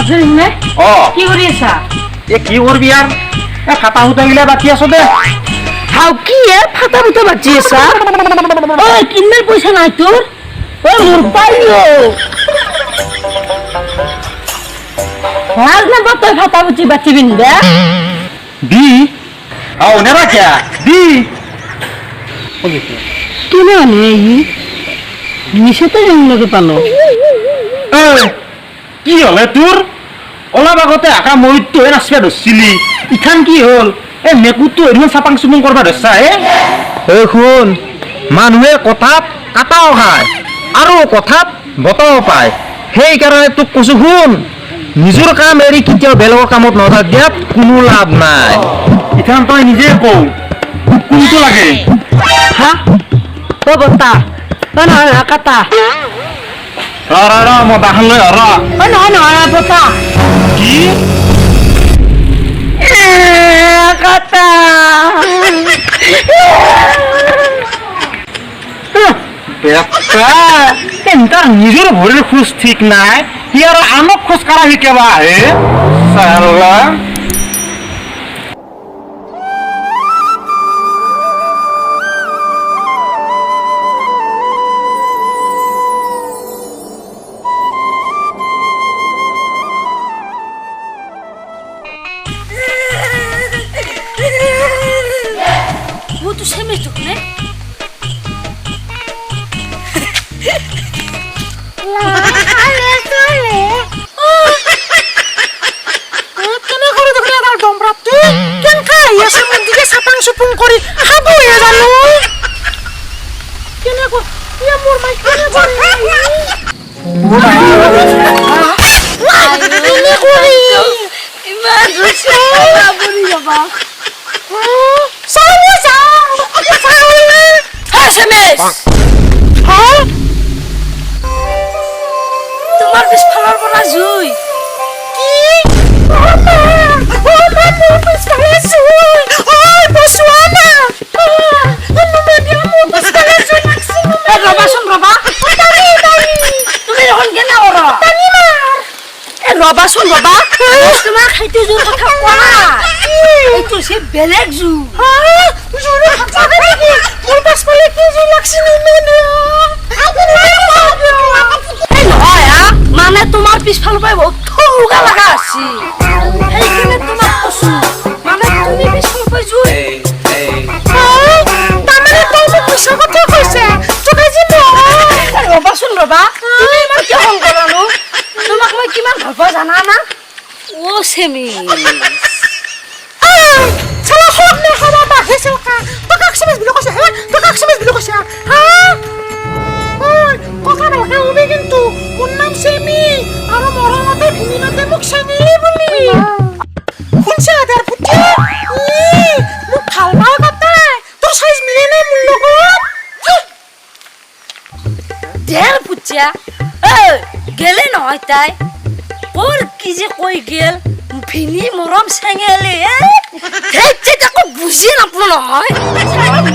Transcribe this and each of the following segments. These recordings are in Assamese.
নে কি কৰি আছা কি কৰবি আৰু ফাটা ফুটাগিলা বাকি আছো দে হাও কি ফাটা ফুটা বাজি আছা কিন্নাৰ পইচা নাই তোৰ মোৰ পাইও লাজ নাপাত তই ফাটা ফুটি বাচিবিন দে দি আও নেরা কে দি কিনে আনে নিচেতে জংলকে পালো কি হলে তোৰ অলপ আগতে আকা মৰিতো নাচবা ধৰছিলি ইখান কি হল মেকুটো এদিন চাপাং চুপাং কৰবা ধৰছা শুন মানুহে কথাত কাটাও খায় আৰু কথাত বটাও পায় সেইকাৰণে তোক কৈছো শুন নিজৰ কাম এৰি কেতিয়াও বেলেগৰ কামত নধৰ দিয়াত কোনো লাভ নাই ইখান তই নিজে কও কোনটো লাগে হা ও বতা নহয় কাটা মই বাহান লৈ নহয় বতা কি কাটা তাৰ নিজৰ ভৰিৰ খোজ ঠিক নাই সি আৰু আনক খোজ কাঢ়া শিকাবা আহে চালা tu semes tu ne la ale tole kena kore dokne adal dombrat tu ken kai ya samon dige sapang supung kori habu ya janu kena ko ya mor mai kena kore kena kore iman rusya aburi baba Assamese হ্যাঁ তোমার বেশ ফালার পড়া জুই কি ও বাবা বেশ ফালার জুই ও বসওয়ানা রবা শুন রবা তুমি এখন কেন ওরা রবা শুন রবা তোমার খাইতে জোর কথা কোয়া এইটো সে বেলেগ জু জোরে কথা দেখি মোর পাস পালে কি জু লাগছে নে নহয় মানে তোমার পিছফাল পাই বহুত ঠুগা লাগা আছে এইখানে তোমার কসু মানে তুমি পিছফাল পাই জুই তামানে তুমি কইছ কথা কইছে তোকে জি রবা শুন রবা তুমি ইমান কি হল করানো তোমাক মই কিমান ভাল পাও জানা না ও semi Salah hot na haba ba hesel ka. Assamese bilo kasi ha. Assamese bilo kasi ha. Oy, কথা বলকে হবে কিন্তু মোর নাম সেমি আর মোর মতে ভিনিনাতে মুখ সানিলি বলি। কোনছে আদার ফুটি? মুখ খালবা কথা। তোর সাইজ মিলে না মুল লগত। দেল পুচিয়া। গেলে নয় তাই। ওর কি যে কই গেল ভিনি মরম সেঙেলে হেচ্ছে তাকো বুঝি নাপলো নহয়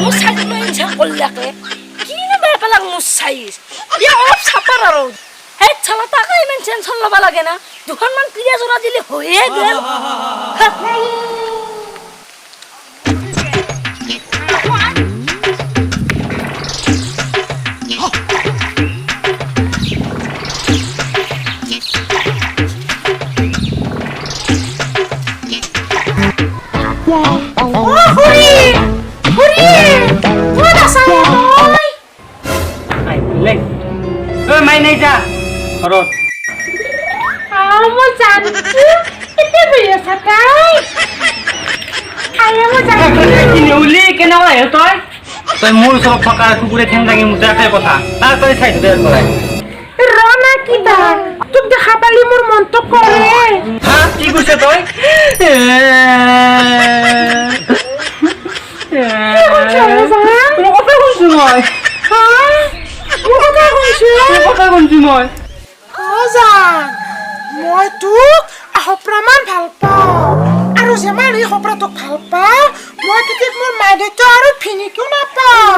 মোৰ সাইজ লৈ ইচ্ছা কৰলাকে কি না বেপালাক মোৰ সাইজ ইয়া অফ ছাপাৰ আৰু হে ছালা টাকা ইমান টেনশন লবা লাগে না দুখন মান পিয়া জোৰা দিলে হয়ে গেল Main aja, Rod. Kamu cantik, itu biasa kai. Kamu cantik. Ini uli, kenapa ya toy? Toy mul sama pakar kuburan yang lagi muda kayak kota. Nah, toy saya sudah mulai. Rona kita, tuh dah habali mur montok kore. Hah, ibu saya toy? Mau apa pun semua? Hah? কথা কোনছি মই জান মই তোক আহপ্ৰামান ভাল পাওঁ আৰু যেমান এই হপ্ৰাটোক ভাল পাওঁ মই কেতিয়া মোৰ মা দেউতা আৰু ফিনিকিও নাপাওঁ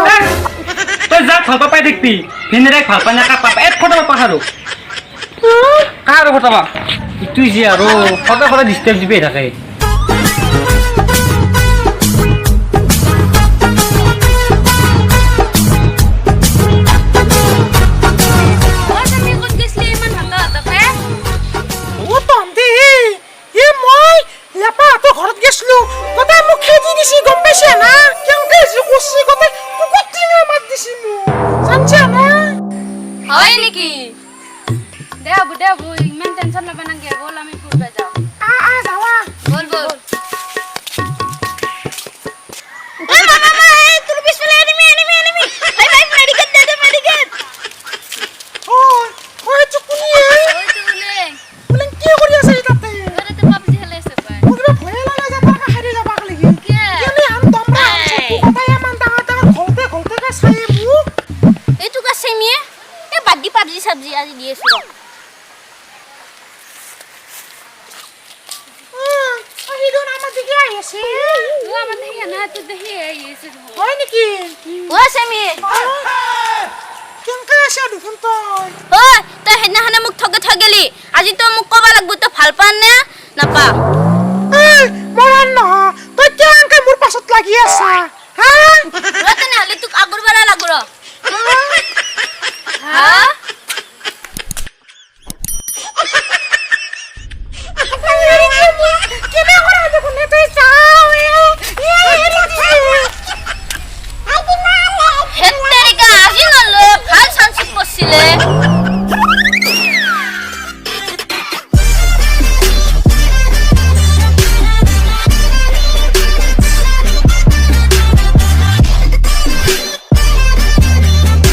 তই যাক ভাল পাই দেখবি ফিনিৰে ভাল পাই না কাপ এক ফটো পাহাৰো কাৰ কথা বা ইটো যে আৰু সদায় সদায় ডিষ্টাৰ্ব দিবই থাকে হয় নেকি দে আবু ইমান টেনশন লব নাগে বল আমি ফুৰবা যাও যাওয়া বল এই মামা এই তোৰ পিছফালে এনিমি ভাই মেডিকেট দে মেডিকেট ওই চুকুনি বলেন কি কৰি আছে তাতে আরে তো পাবজি খেলে আছে ভাই ওরে ভয় লাগা যা টাকা হারি যাবা লাগি কেনে আম দমরা কথায় মান দাঁটা ঘলতে কা সাইবু এইটু কা সেমিয়ে এ বাদি পাবজি সবজি আজি দিয়েছো হিরো আমার দিকে আইছে ও আমার দিকে না তো দেখি আইছে হয় নাকি ও সেমি কেনকা আসা দেখুন তো ও তা হেনা হানা মুখ ঠগেলি আজি তো মুখ কবা লাগবো তো ভাল পান না নাপা মরান না তুই কেনকা মোর পাছত লাগি আছা